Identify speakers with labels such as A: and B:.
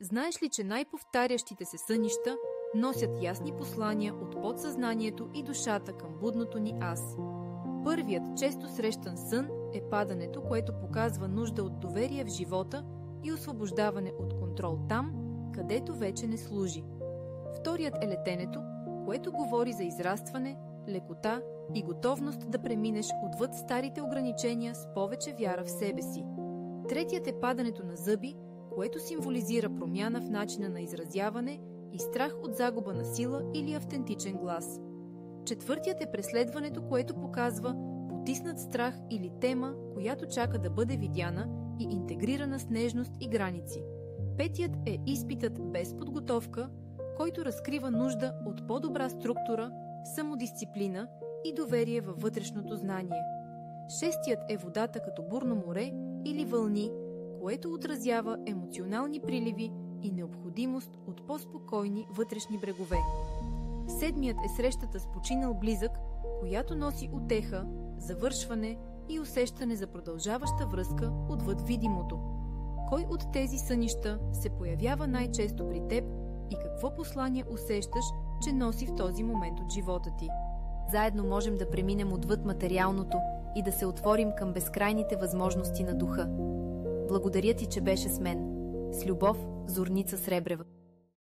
A: Знаеш ли, че най-повтарящите се сънища носят ясни послания от подсъзнанието и душата към будното ни аз? Първият често срещан сън е падането, което показва нужда от доверие в живота и освобождаване от контрол там, където вече не служи. Вторият е летенето, което говори за израстване, лекота и готовност да преминеш отвъд старите ограничения с повече вяра в себе си. Третият е падането на зъби, което символизира промяна в начина на изразяване и страх от загуба на сила или автентичен глас. Четвъртият е преследването, което показва потиснат страх или тема, която чака да бъде видяна и интегрирана с нежност и граници. Петият е изпитът без подготовка, който разкрива нужда от по-добра структура, самодисциплина и доверие във вътрешното знание. Шестият е водата като бурно море или вълни, което отразява емоционални приливи и необходимост от по-спокойни вътрешни брегове. Седмият е срещата с починал близък, която носи утеха, завършване и усещане за продължаваща връзка отвъд видимото. Кой от тези сънища се появява най-често при теб и какво послание усещаш, че носи в този момент от живота ти?
B: Заедно можем да преминем отвъд материалното и да се отворим към безкрайните възможности на духа. Благодаря ти, че беше с мен. С любов, Зорница Сребрева.